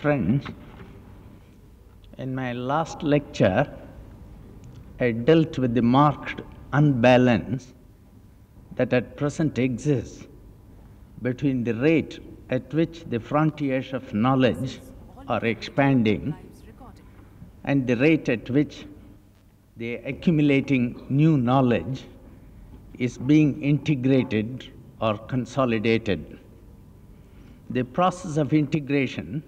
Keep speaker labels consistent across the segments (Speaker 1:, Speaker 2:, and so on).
Speaker 1: Friends, in my last lecture, I dealt with the marked unbalance that at present exists between the rate at which the frontiers of knowledge are expanding and the rate at which the accumulating new knowledge is being integrated or consolidated. The process of integration,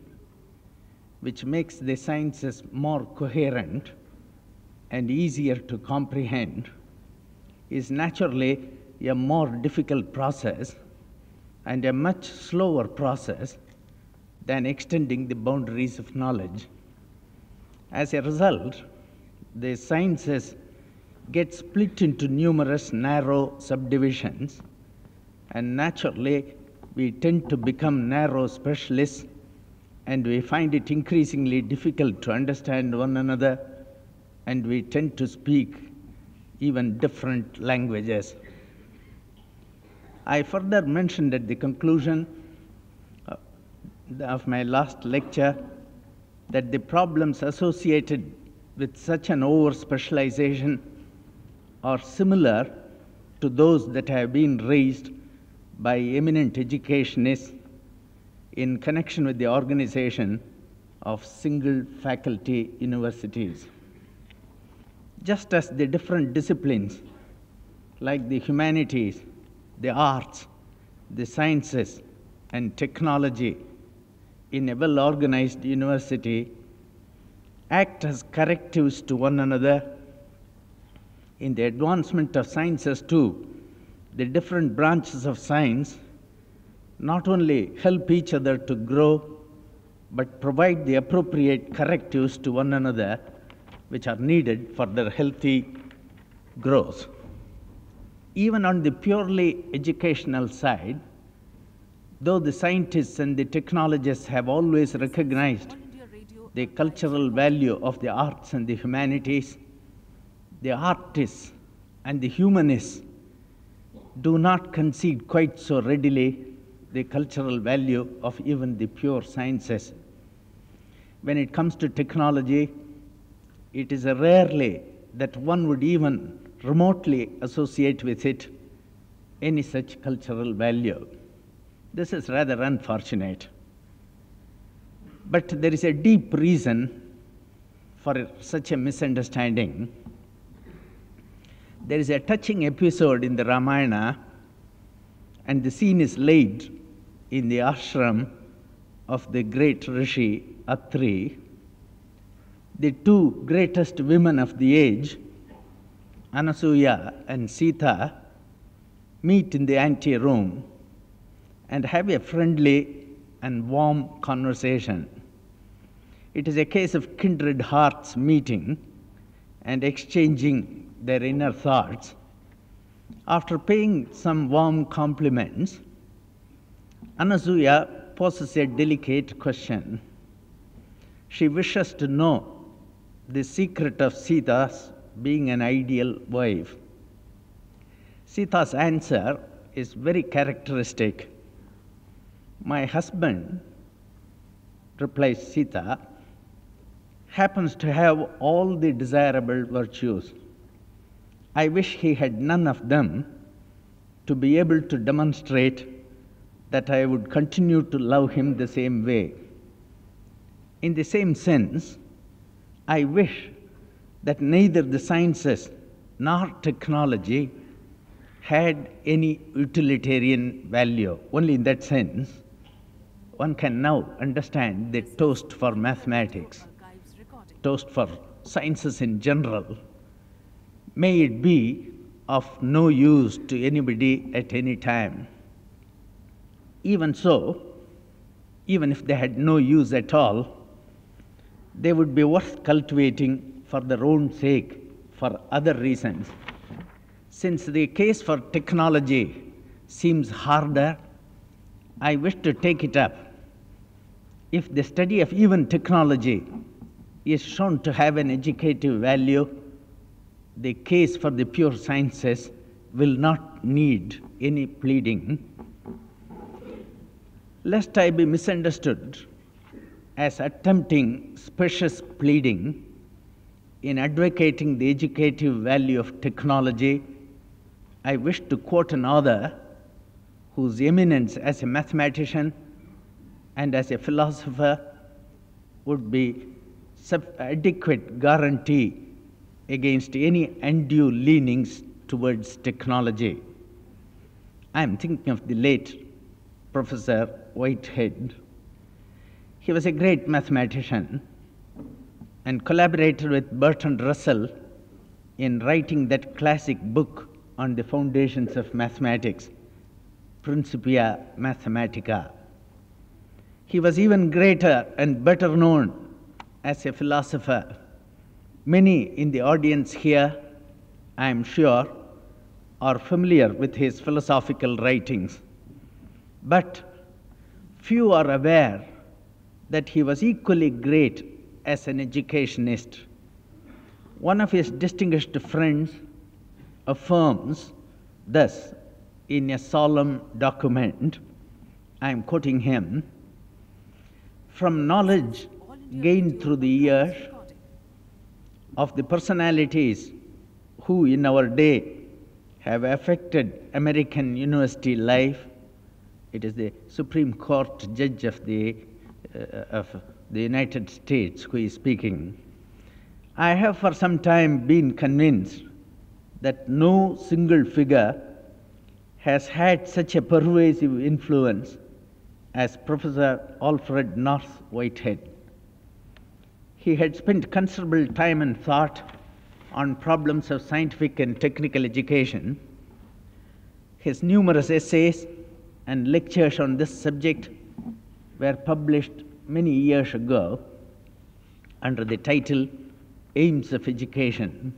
Speaker 1: which makes the sciences more coherent and easier to comprehend, is naturally a more difficult process and a much slower process than extending the boundaries of knowledge. As a result, the sciences get split into numerous narrow subdivisions, and naturally we tend to become narrow specialists, and we find it increasingly difficult to understand one another, and we tend to speak even different languages. I further mentioned at the conclusion of my last lecture that the problems associated with such an over-specialization are similar to those that have been raised by eminent educationists in connection with the organization of single faculty universities. Just as the different disciplines, like the humanities, the arts, the sciences, and technology in a well-organized university act as correctives to one another, in the advancement of sciences too, the different branches of science not only help each other to grow, but provide the appropriate correctives to one another which are needed for their healthy growth. Even on the purely educational side, though the scientists and the technologists have always recognized the cultural value of the arts and the humanities, the artists and the humanists do not concede quite so readily the cultural value of even the pure sciences. When it comes to technology, it is rarely that one would even remotely associate with it any such cultural value. This is rather unfortunate. But there is a deep reason for such a misunderstanding. There is a touching episode in the Ramayana, and the scene is laid in the ashram of the great Rishi Atri. The two greatest women of the age, Anasuya and Sita, meet in the ante-room and have a friendly and warm conversation. It is a case of kindred hearts meeting and exchanging their inner thoughts. After paying some warm compliments, Anasuya poses a delicate question. She wishes to know the secret of Sita's being an ideal wife. Sita's answer is very characteristic. My husband, replies Sita, happens to have all the desirable virtues. I wish he had none of them to be able to demonstrate that I would continue to love him the same way. In the same sense, I wish that neither the sciences nor technology had any utilitarian value. Only in that sense, one can now understand the toast for mathematics, toast for sciences in general. May it be of no use to anybody at any time. Even so, even if they had no use at all, they would be worth cultivating for their own sake, for other reasons. Since the case for technology seems harder, I wish to take it up. If the study of even technology is shown to have an educative value, the case for the pure sciences will not need any pleading. Lest I be misunderstood as attempting specious pleading in advocating the educative value of technology, I wish to quote an author whose eminence as a mathematician and as a philosopher would be adequate guarantee against any undue leanings towards technology. I am thinking of the late Professor Whitehead. He was a great mathematician and collaborated with Bertrand Russell in writing that classic book on the foundations of mathematics, Principia Mathematica. He was even greater and better known as a philosopher. Many in the audience here, I am sure, are familiar with his philosophical writings, but few are aware that he was equally great as an educationist. One of his distinguished friends affirms thus in a solemn document, I am quoting him, "From knowledge gained through the years of the personalities who in our day have affected American university life," it is the Supreme Court judge of the United States who is speaking, "I have for some time been convinced that no single figure has had such a pervasive influence as Professor Alfred North Whitehead. He had spent considerable time and thought on problems of scientific and technical education. His numerous essays and lectures on this subject were published many years ago under the title Aims of Education,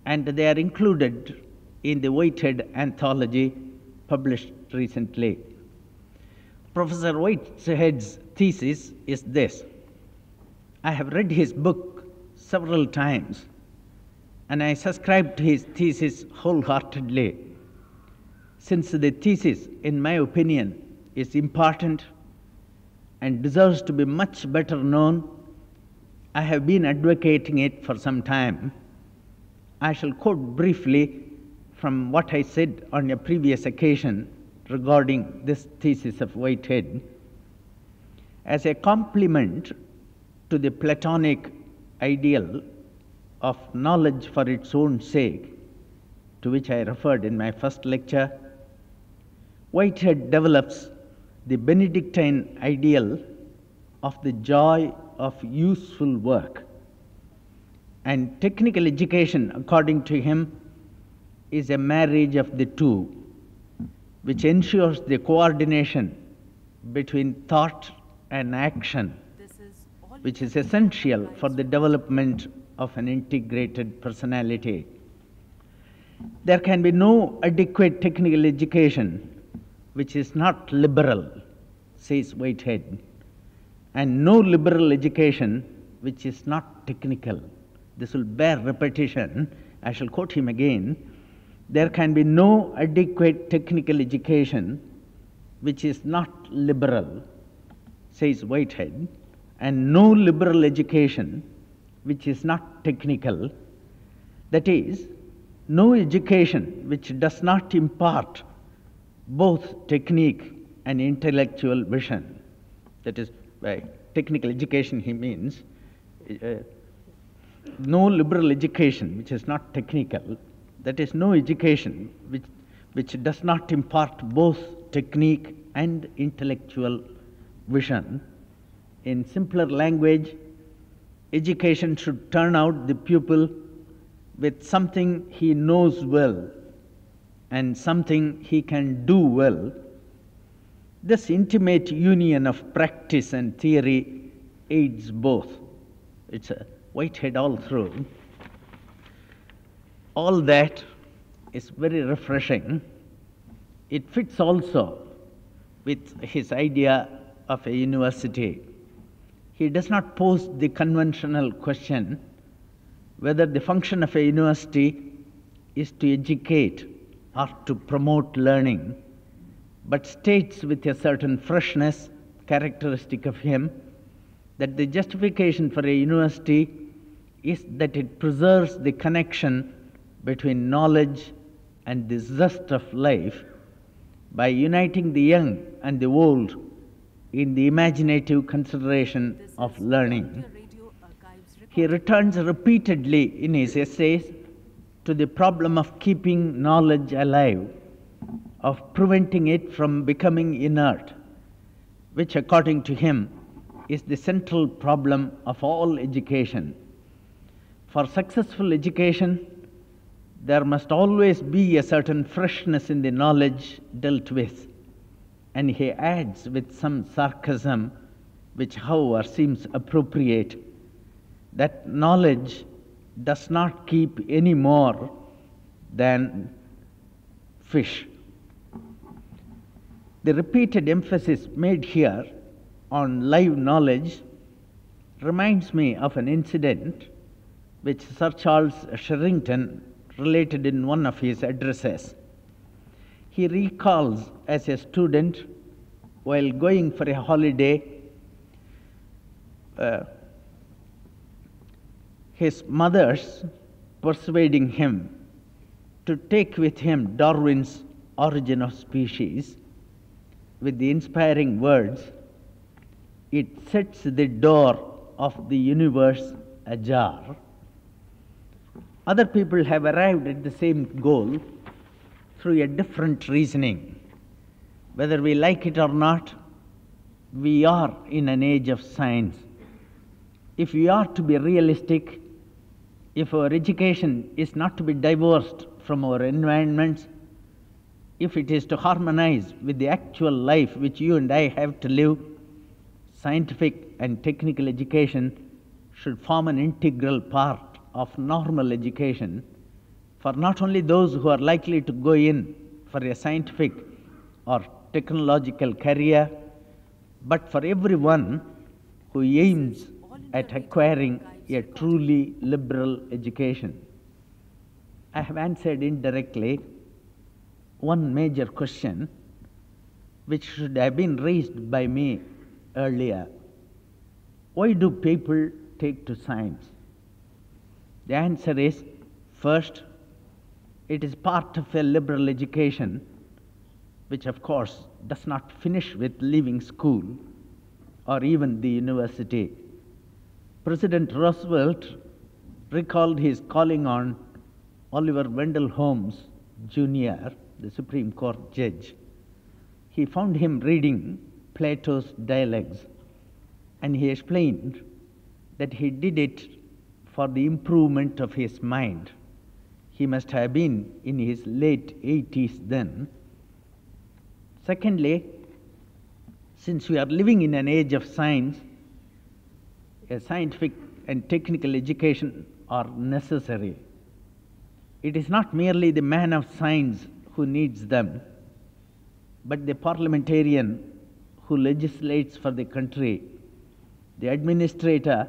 Speaker 1: and they are included in the Whitehead anthology published recently. Professor Whitehead's thesis is this. I have read his book several times, and I subscribe to his thesis wholeheartedly. Since the thesis, in my opinion, is important and deserves to be much better known, I have been advocating it for some time. I shall quote briefly from what I said on a previous occasion regarding this thesis of Whitehead. As a complement to the Platonic ideal of knowledge for its own sake, to which I referred in my first lecture, Whitehead develops the Benedictine ideal of the joy of useful work. And technical education, according to him, is a marriage of the two, which ensures the coordination between thought and action, which is essential for the development of an integrated personality. There can be no adequate technical education which is not liberal, says Whitehead, and no liberal education which is not technical. This will bear repetition. I shall quote him again. There can be no adequate technical education which is not liberal, says Whitehead, and no liberal education which is not technical. That is, no education which does not impart both technique and intellectual vision. That is, by technical education he means no liberal education which is not technical. That is, no education which does not impart both technique and intellectual vision. In simpler language, education should turn out the pupil with something he knows well and something he can do well. This intimate union of practice and theory aids both. It's a Whitehead all through. All that is very refreshing. It fits also with his idea of a university. He does not pose the conventional question whether the function of a university is to educate or to promote learning, but states with a certain freshness characteristic of him that the justification for a university is that it preserves the connection between knowledge and the zest of life by uniting the young and the old in the imaginative consideration of learning. He returns repeatedly in his essays to the problem of keeping knowledge alive, of preventing it from becoming inert, which according to him is the central problem of all education. For successful education, there must always be a certain freshness in the knowledge dealt with. And he adds with some sarcasm, which however seems appropriate, that knowledge does not keep any more than fish. The repeated emphasis made here on live knowledge reminds me of an incident which Sir Charles Sherrington related in one of his addresses. He recalls as a student, while going for a holiday, his mother's persuading him to take with him Darwin's Origin of Species with the inspiring words, "It sets the door of the universe ajar." Other people have arrived at the same goal through a different reasoning. Whether we like it or not, we are in an age of science. If we are to be realistic, if our education is not to be divorced from our environments, if it is to harmonize with the actual life which you and I have to live, scientific and technical education should form an integral part of normal education for not only those who are likely to go in for a scientific or technological career, but for everyone who aims at acquiring a truly liberal education. I have answered indirectly one major question which should have been raised by me earlier. Why do people take to science? The answer is, first, it is part of a liberal education, which of course does not finish with leaving school or even the university. President Roosevelt recalled his calling on Oliver Wendell Holmes Jr., the Supreme Court judge. He found him reading Plato's Dialogues, and he explained that he did it for the improvement of his mind. He must have been in his late 80s then. Secondly, since we are living in an age of science, a scientific and technical education are necessary. It is not merely the man of science who needs them, but the parliamentarian who legislates for the country, the administrator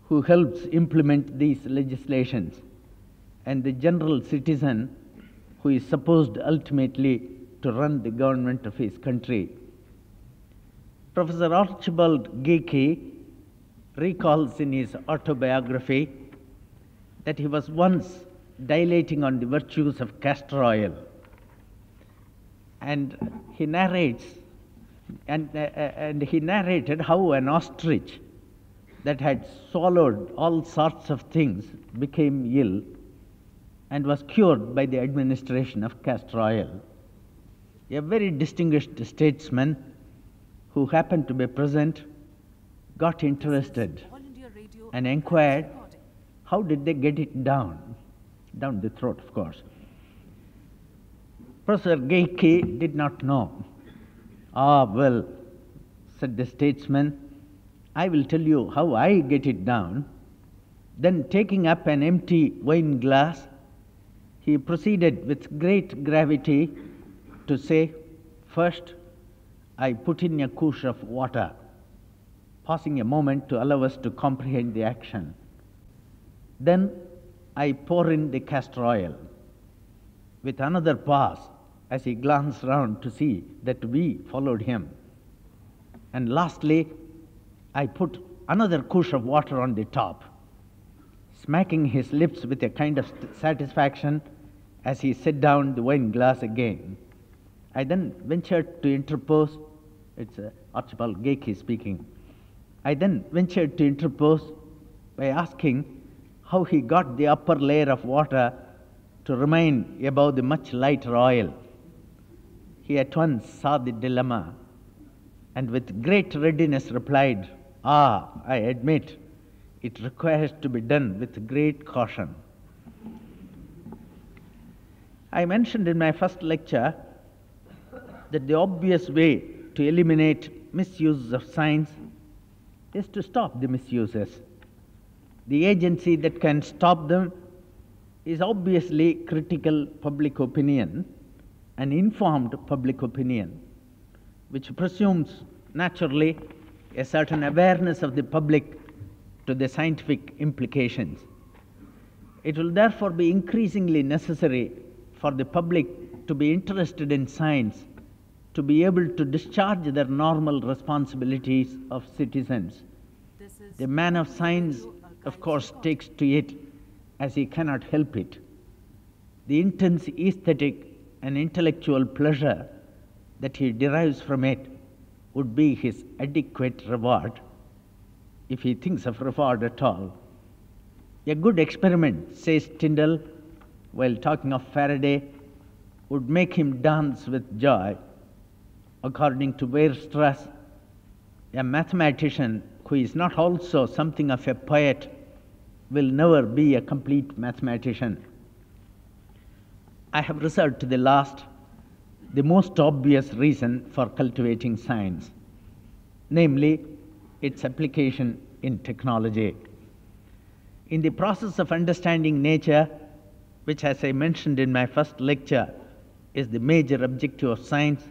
Speaker 1: who helps implement these legislations, and the general citizen who is supposed ultimately to run the government of his country. Professor Archibald Geikie recalls in his autobiography that he was once dilating on the virtues of castor oil, and he narrates and he narrated how an ostrich that had swallowed all sorts of things became ill and was cured by the administration of castor oil. A very distinguished statesman who happened to be present got interested and inquired, how did they get it down the throat, of course. Professor Geikie did not know. "Ah, well," said the statesman, "I will tell you how I get it down." Then, taking up an empty wine glass, he proceeded with great gravity to say, "First, I put in a koosh of water," pausing a moment to allow us to comprehend the action. "Then I pour in the castor oil," with another pause as he glanced round to see that we followed him. "And lastly, I put another kush of water on the top, smacking his lips with a kind of satisfaction as he set down the wine glass again. I then ventured to interpose. It's Archibald Geikie speaking. I then ventured to interpose by asking how he got the upper layer of water to remain above the much lighter oil. He at once saw the dilemma and with great readiness replied, "Ah, I admit, it requires to be done with great caution." I mentioned in my first lecture that the obvious way to eliminate misuse of science is to stop the misuses. The agency that can stop them is obviously critical public opinion and informed public opinion, which presumes naturally a certain awareness of the public to the scientific implications. It will therefore be increasingly necessary for the public to be interested in science, to be able to discharge their normal responsibilities of citizens. The man of science, of course, takes to it as he cannot help it. The intense aesthetic and intellectual pleasure that he derives from it would be his adequate reward, if he thinks of reward at all. A good experiment, says Tyndall, while talking of Faraday, would make him dance with joy. According to Weierstrass, a mathematician who is not also something of a poet will never be a complete mathematician. I have reserved to the last the most obvious reason for cultivating science, namely its application in technology. In the process of understanding nature, which, as I mentioned in my first lecture, is the major objective of science,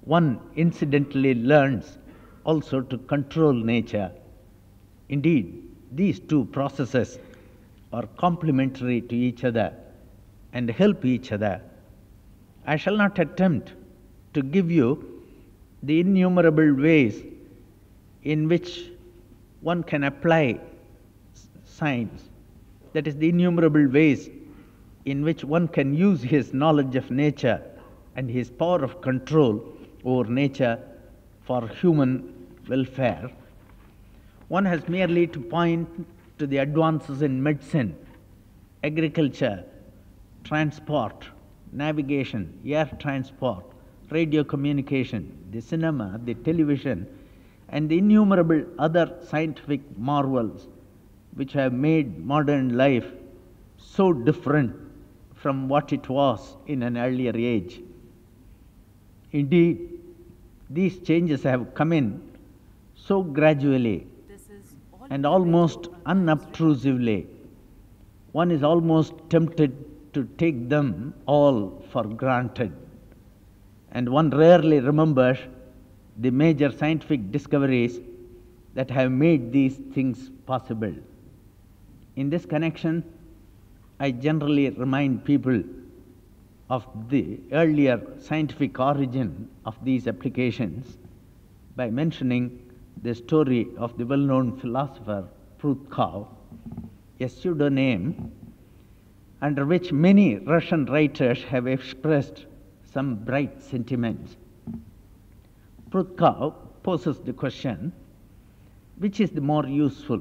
Speaker 1: one incidentally learns also to control nature. Indeed, these two processes are complementary to each other and help each other. I shall not attempt to give you the innumerable ways in which one can apply science, that is, the innumerable ways in which one can use his knowledge of nature and his power of control over nature for human welfare. One has merely to point to the advances in medicine, agriculture, transport, navigation, air transport, radio communication, the cinema, the television, and the innumerable other scientific marvels which have made modern life so different from what it was in an earlier age. Indeed, these changes have come in so gradually and almost unobtrusively, one is almost tempted to take them all for granted, and one rarely remembers the major scientific discoveries that have made these things possible. In this connection, I generally remind people of the earlier scientific origin of these applications by mentioning the story of the well-known philosopher Prudkow, a pseudonym under which many Russian writers have expressed some bright sentiments. Prudkow poses the question, which is the more useful,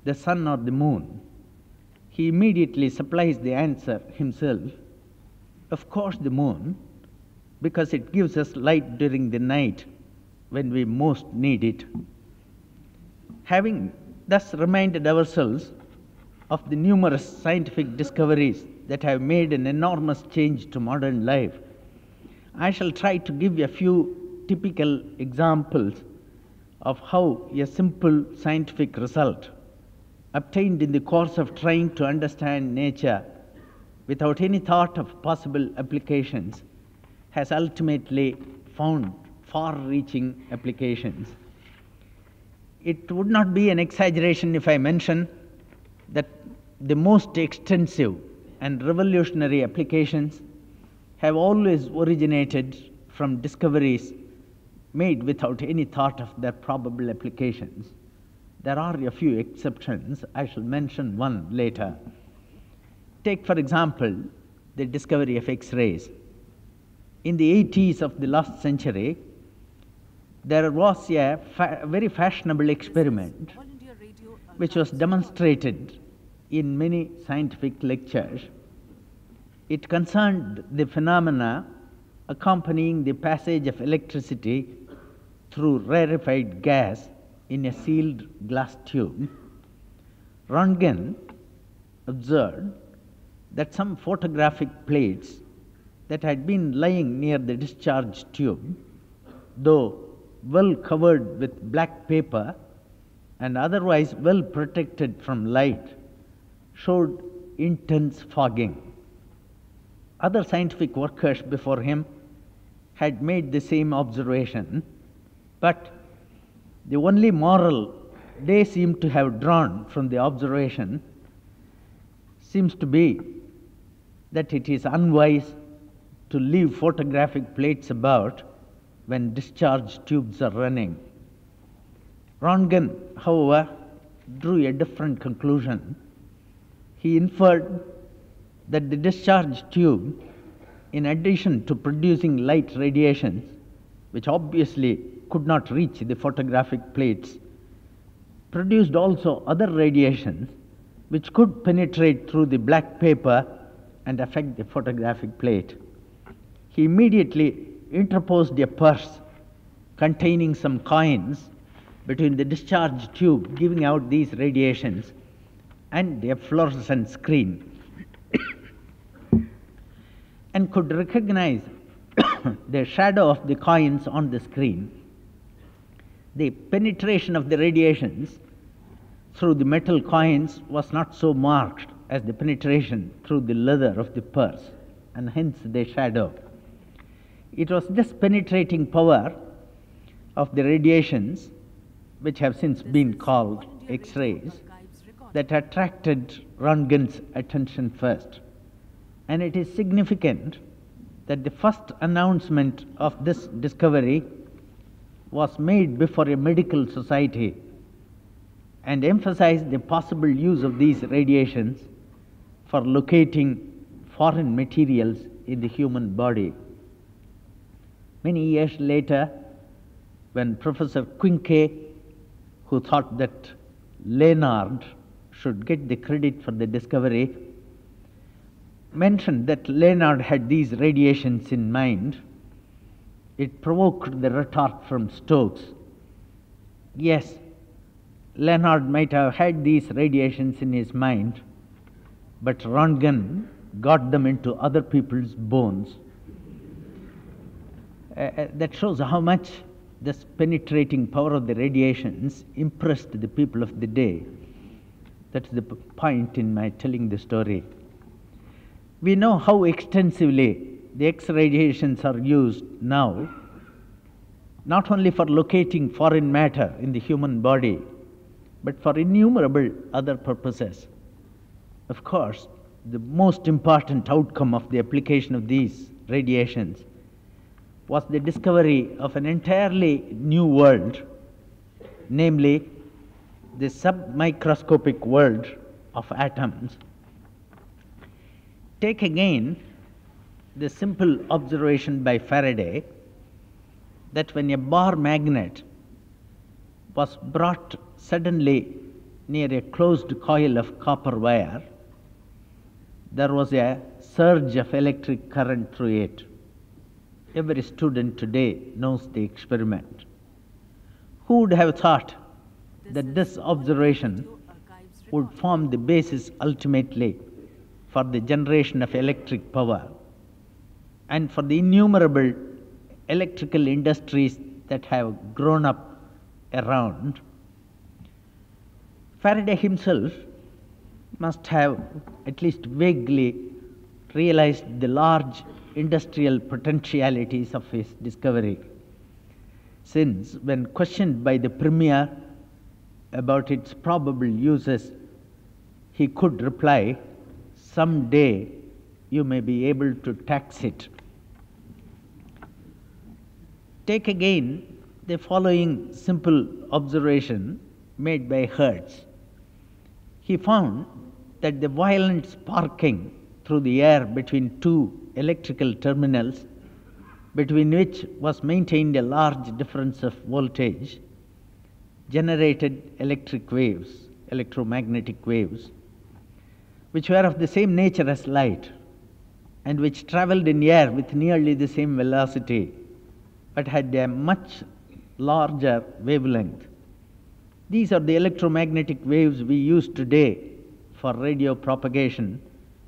Speaker 1: the sun or the moon? He immediately supplies the answer himself. Of course the moon, because it gives us light during the night when we most need it. Having thus reminded ourselves of the numerous scientific discoveries that have made an enormous change to modern life, I shall try to give a few typical examples of how a simple scientific result obtained in the course of trying to understand nature without any thought of possible applications has ultimately found far-reaching applications. It would not be an exaggeration if I mention that the most extensive and revolutionary applications have always originated from discoveries made without any thought of their probable applications. There are a few exceptions. I shall mention one later. Take, for example, the discovery of X-rays. In the 80s of the last century, there was a very fashionable experiment which was demonstrated in many scientific lectures. It concerned the phenomena accompanying the passage of electricity through rarefied gas in a sealed glass tube. Röntgen observed that some photographic plates that had been lying near the discharge tube, though well covered with black paper and otherwise well protected from light, showed intense fogging. Other scientific workers before him had made the same observation, but the only moral they seem to have drawn from the observation seems to be that it is unwise to leave photographic plates about when discharge tubes are running. Röntgen, however, drew a different conclusion. He inferred that the discharge tube, in addition to producing light radiations, which obviously could not reach the photographic plates, produced also other radiations which could penetrate through the black paper and affect the photographic plate. He immediately interposed a purse containing some coins between the discharge tube giving out these radiations and a fluorescent screen, and could recognize the shadow of the coins on the screen. The penetration of the radiations through the metal coins was not so marked as the penetration through the leather of the purse, and hence the shadow. It was this penetrating power of the radiations, which have since been called X-rays, that attracted Röntgen's attention first. And it is significant that the first announcement of this discovery was made before a medical society and emphasized the possible use of these radiations for locating foreign materials in the human body. Many years later, when Professor Quincke, who thought that Lenard should get the credit for the discovery, mentioned that Lenard had these radiations in mind, it provoked the retort from Stokes. Yes, Lenard might have had these radiations in his mind, but Röntgen got them into other people's bones. That shows how much this penetrating power of the radiations impressed the people of the day. That's the point in my telling the story. We know how extensively the X radiations are used now, not only for locating foreign matter in the human body, but for innumerable other purposes. Of course, the most important outcome of the application of these radiations was the discovery of an entirely new world, namely the submicroscopic world of atoms. Take again the simple observation by Faraday that when a bar magnet was brought suddenly near a closed coil of copper wire, there was a surge of electric current through it. Every student today knows the experiment. Who would have thought that this observation would form the basis ultimately for the generation of electric power and for the innumerable electrical industries that have grown up around? Faraday himself must have at least vaguely realized the large industrial potentialities of his discovery, since when questioned by the premier about its probable uses, he could reply, "Someday you may be able to tax it." Take again the following simple observation made by Hertz. He found that the violent sparking through the air between two electrical terminals, between which was maintained a large difference of voltage, generated electric waves, electromagnetic waves, which were of the same nature as light and which traveled in air with nearly the same velocity but had a much larger wavelength. These are the electromagnetic waves we use today for radio propagation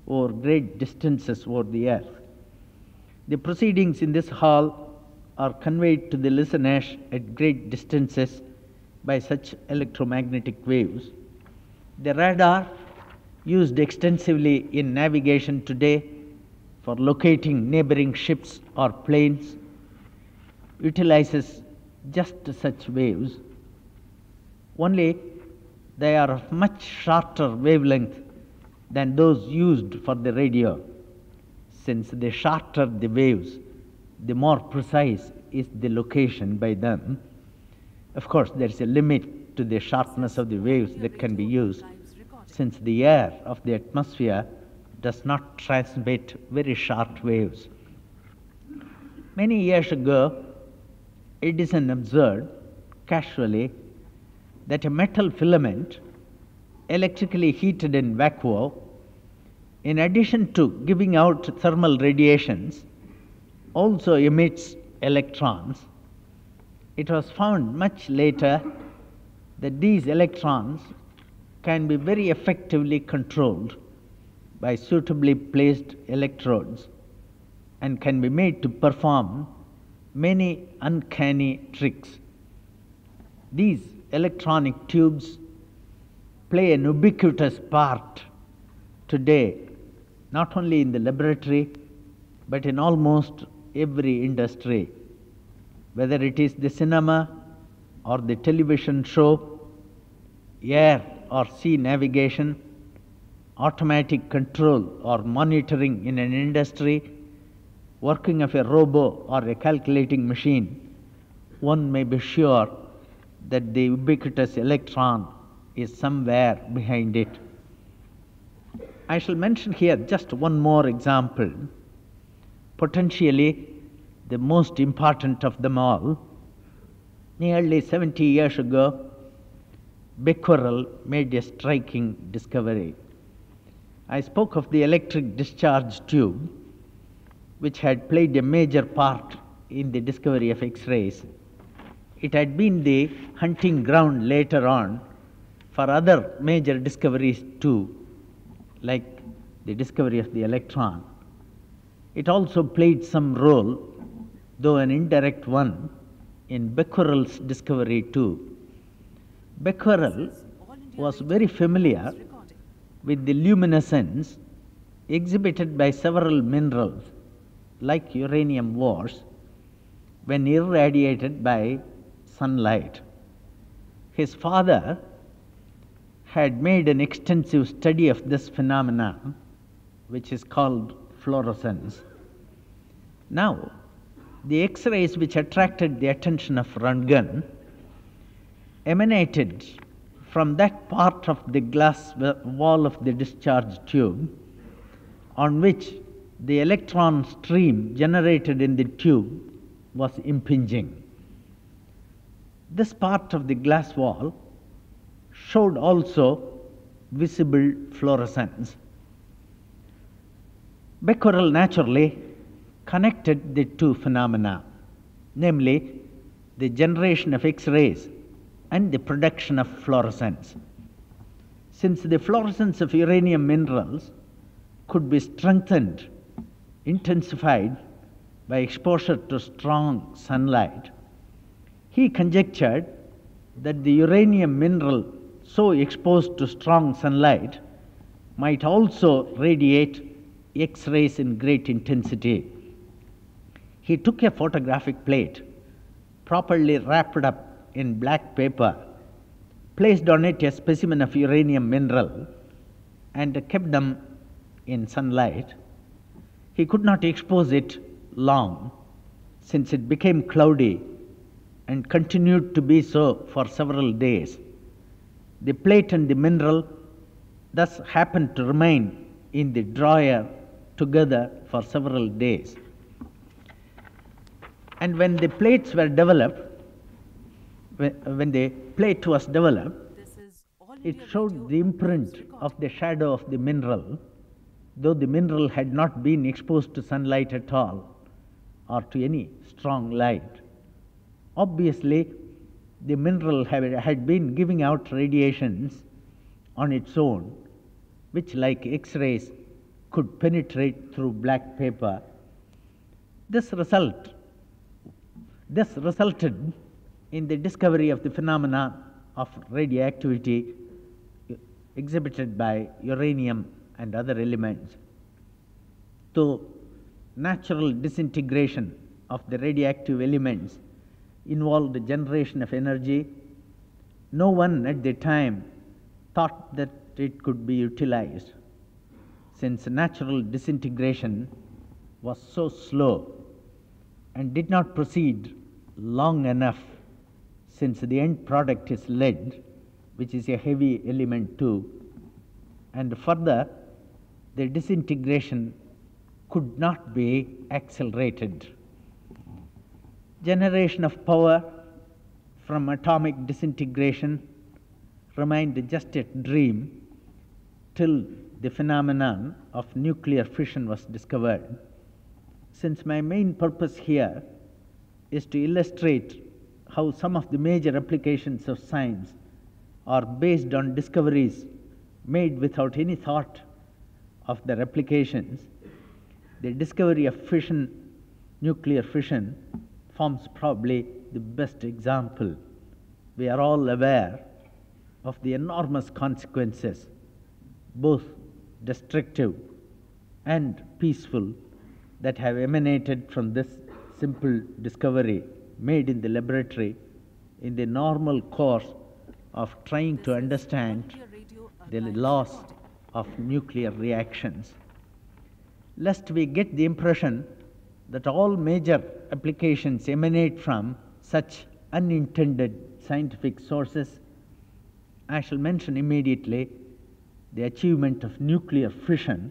Speaker 1: over great distances over the earth. The proceedings in this hall are conveyed to the listeners at great distances by such electromagnetic waves. The radar, used extensively in navigation today for locating neighboring ships or planes, utilizes just such waves, only they are of much shorter wavelength than those used for the radio. Since the shorter the waves, the more precise is the location by them. Of course, there is a limit to the sharpness of the waves that can be used, since the air of the atmosphere does not transmit very short waves. Many years ago, Edison observed casually that a metal filament, electrically heated in vacuum, in addition to giving out thermal radiations, also emits electrons. It was found much later that these electrons can be very effectively controlled by suitably placed electrodes and can be made to perform many uncanny tricks. These electronic tubes play an ubiquitous part today, not only in the laboratory, but in almost every industry, whether it is the cinema or the television show, air or sea navigation, automatic control or monitoring in an industry, working of a robot or a calculating machine, one may be sure that the ubiquitous electron is somewhere behind it. I shall mention here just one more example, potentially the most important of them all. Nearly 70 years ago, Becquerel made a striking discovery. I spoke of the electric discharge tube, which had played a major part in the discovery of X-rays. It had been the hunting ground later on for other major discoveries too, like the discovery of the electron. It also played some role, though an indirect one, in Becquerel's discovery too. Becquerel was very familiar with the luminescence exhibited by several minerals, like uranium ores, when irradiated by sunlight. His father had made an extensive study of this phenomenon, which is called fluorescence. Now, the X-rays which attracted the attention of Röntgen emanated from that part of the glass wall of the discharge tube on which the electron stream generated in the tube was impinging. This part of the glass wall showed also visible fluorescence. Becquerel naturally connected the two phenomena, namely the generation of X-rays and the production of fluorescence. Since the fluorescence of uranium minerals could be strengthened, intensified by exposure to strong sunlight, he conjectured that the uranium mineral so exposed to strong sunlight might also radiate X-rays in great intensity. He took a photographic plate, properly wrapped up in black paper, placed on it a specimen of uranium mineral, and kept them in sunlight. He could not expose it long, since it became cloudy and continued to be so for several days. The plate and the mineral thus happened to remain in the drawer together for several days. And when the plates were developed, when the plate was developed, it showed the imprint of the shadow of the mineral, though the mineral had not been exposed to sunlight at all or to any strong light. Obviously, the mineral had been giving out radiations on its own, which, like X-rays, could penetrate through black paper. This resulted in the discovery of the phenomena of radioactivity exhibited by uranium and other elements. Though natural disintegration of the radioactive elements involved the generation of energy, no one at the time thought that it could be utilized, since natural disintegration was so slow and did not proceed long enough, since the end product is lead, which is a heavy element too, and further the disintegration could not be accelerated. Generation of power from atomic disintegration remained just a dream till the phenomenon of nuclear fission was discovered. Since my main purpose here is to illustrate how some of the major applications of science are based on discoveries made without any thought of their applications, the discovery of fission, nuclear fission, forms probably the best example. We are all aware of the enormous consequences, both destructive and peaceful, that have emanated from this simple discovery made in the laboratory in the normal course of trying to understand the laws of nuclear reactions. Lest we get the impression that all major applications emanate from such unintended scientific sources, I shall mention immediately the achievement of nuclear fission,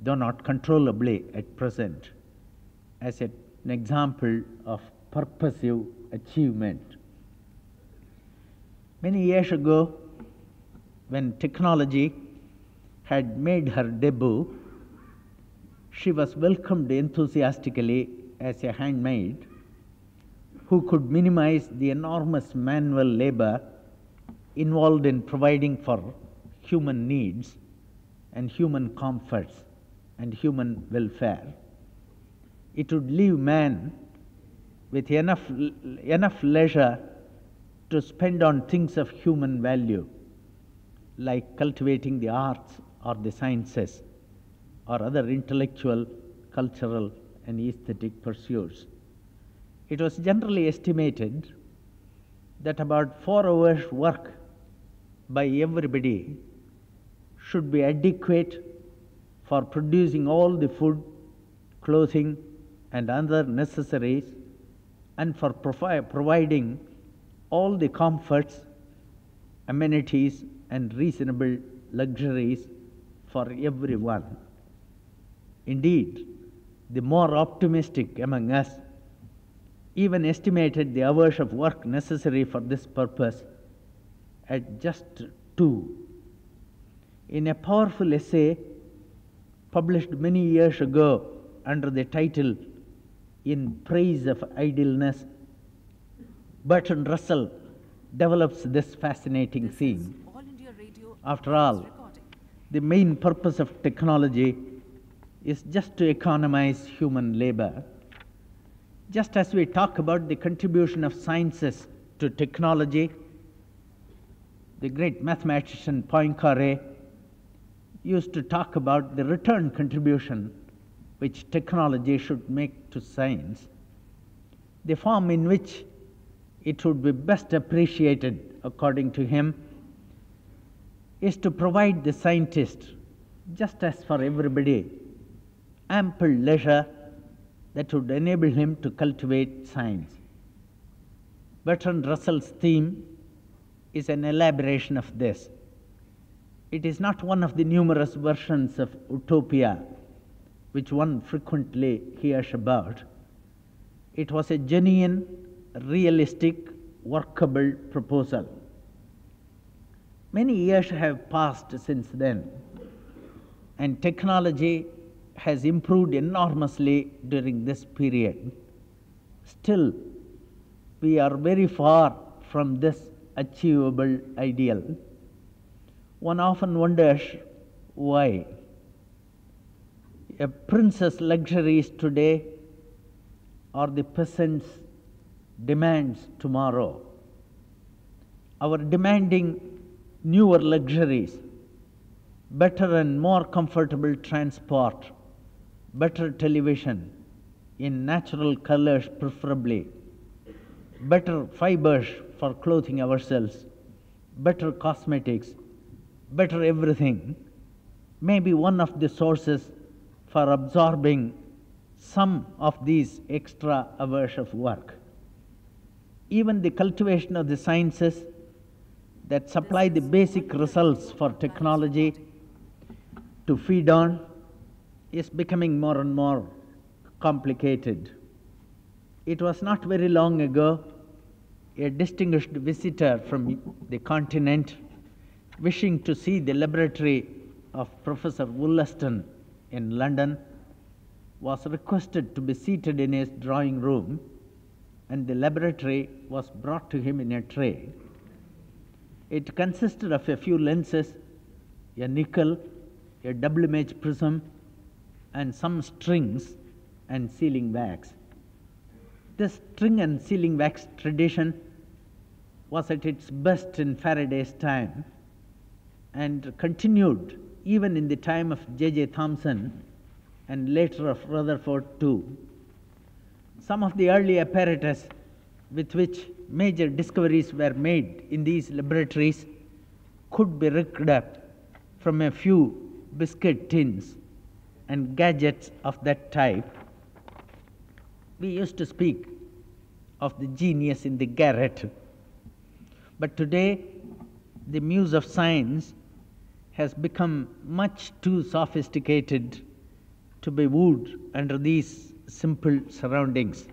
Speaker 1: though not controllably at present, as an example of purposive achievement. Many years ago, when technology had made her debut, she was welcomed enthusiastically as a handmaid who could minimize the enormous manual labor involved in providing for human needs and human comforts and human welfare. It would leave man with enough leisure to spend on things of human value, like cultivating the arts or the sciences or other intellectual, cultural, and aesthetic pursuits. It was generally estimated that about 4 hours' work by everybody should be adequate for producing all the food, clothing, and other necessaries, and for providing all the comforts, amenities, and reasonable luxuries for everyone. Indeed, the more optimistic among us even estimated the hours of work necessary for this purpose at just 2. In a powerful essay published many years ago under the title "In Praise of Idleness," Bertrand Russell develops this fascinating theme. After all, the main purpose of technology is just to economize human labor. Just as we talk about the contribution of sciences to technology, the great mathematician Poincaré used to talk about the return contribution which technology should make to science. The form in which it would be best appreciated, according to him, is to provide the scientist, just as for everybody, ample leisure that would enable him to cultivate science. Bertrand Russell's theme is an elaboration of this. It is not one of the numerous versions of utopia which one frequently hears about. It was a genuine, realistic, workable proposal. Many years have passed since then, and technology has improved enormously during this period. Still, we are very far from this achievable ideal. One often wonders why. A prince's luxuries today are the peasant's demands tomorrow. Our demanding newer luxuries, better and more comfortable transport, better television in natural colors preferably, better fibers for clothing ourselves, better cosmetics, better everything, may be one of the sources for absorbing some of these extra hours of work. Even the cultivation of the sciences that supply the basic results for technology to feed on is becoming more and more complicated. It was not very long ago a distinguished visitor from the continent, wishing to see the laboratory of Professor Wollaston in London, was requested to be seated in his drawing room, and the laboratory was brought to him in a tray. It consisted of a few lenses, a nickel, a double image prism, and some strings and sealing wax. This string and sealing wax tradition was at its best in Faraday's time and continued even in the time of J.J. Thomson and later of Rutherford too. Some of the early apparatus with which major discoveries were made in these laboratories could be rigged up from a few biscuit tins and gadgets of that type. We used to speak of the genius in the garret. But today, the muse of science has become much too sophisticated to be wooed under these simple surroundings.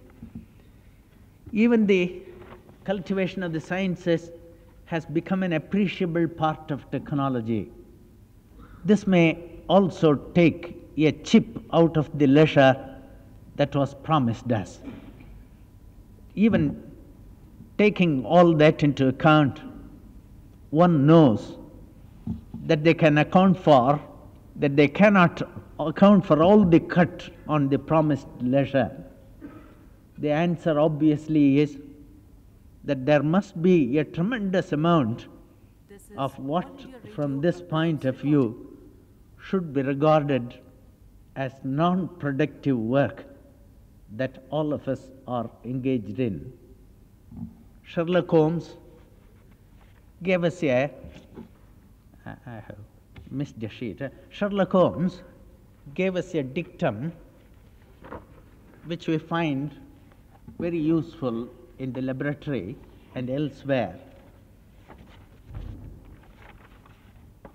Speaker 1: Even the cultivation of the sciences has become an appreciable part of technology. This may also take a chip out of the leisure that was promised us. Even taking all that into account, one knows that they cannot account for all the cut on the promised leisure. The answer obviously is that there must be a tremendous amount of what, from this point of view, should be regarded as non-productive work that all of us are engaged in. Sherlock Holmes gave us I have missed the sheet. Sherlock Holmes gave us a dictum which we find very useful in the laboratory and elsewhere.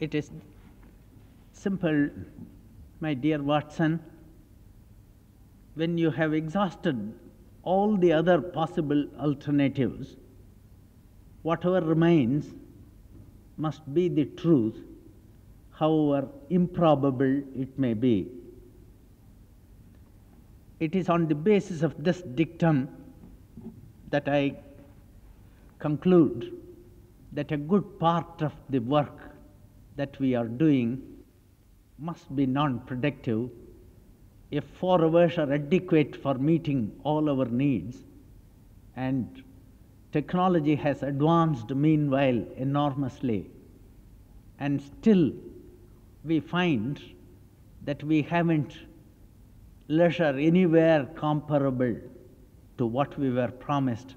Speaker 1: It is simple, my dear Watson. When you have exhausted all the other possible alternatives, whatever remains must be the truth, however improbable it may be. It is on the basis of this dictum that I conclude that a good part of the work that we are doing must be non-productive if 4 hours are adequate for meeting all our needs, and technology has advanced meanwhile enormously, and still we find that we haven't leisure anywhere comparable to what we were promised.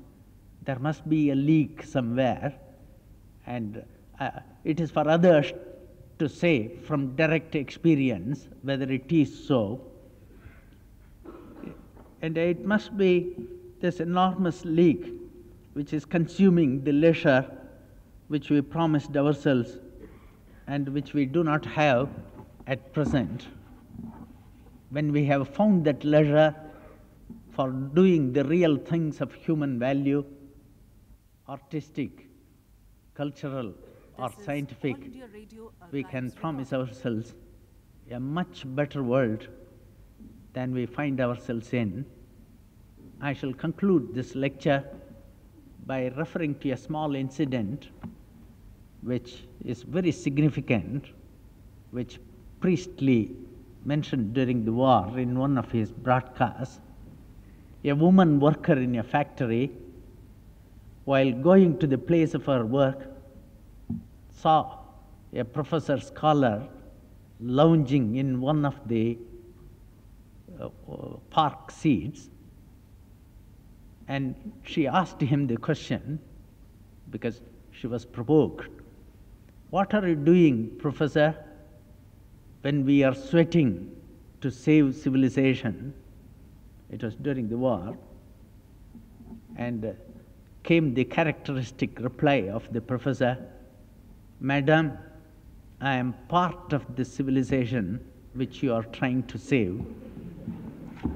Speaker 1: There must be a leak somewhere, and it is for others to say from direct experience whether it is so. And it must be this enormous leak which is consuming the leisure which we promised ourselves and which we do not have at present. When we have found that leisure for doing the real things of human value, artistic, cultural, or scientific, we can promise ourselves a much better world than we find ourselves in. I shall conclude this lecture by referring to a small incident which is very significant, which Priestley mentioned during the war in one of his broadcasts. A woman worker in a factory, while going to the place of her work, saw a professor scholar lounging in one of the park seats, and she asked him the question because she was provoked. "What are you doing, Professor, when we are sweating to save civilization?" It was during the war. And came the characteristic reply of the professor, "Madam, I am part of the civilization which you are trying to save."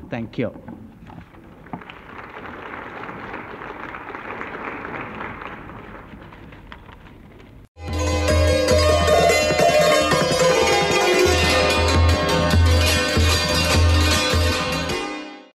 Speaker 1: Thank you.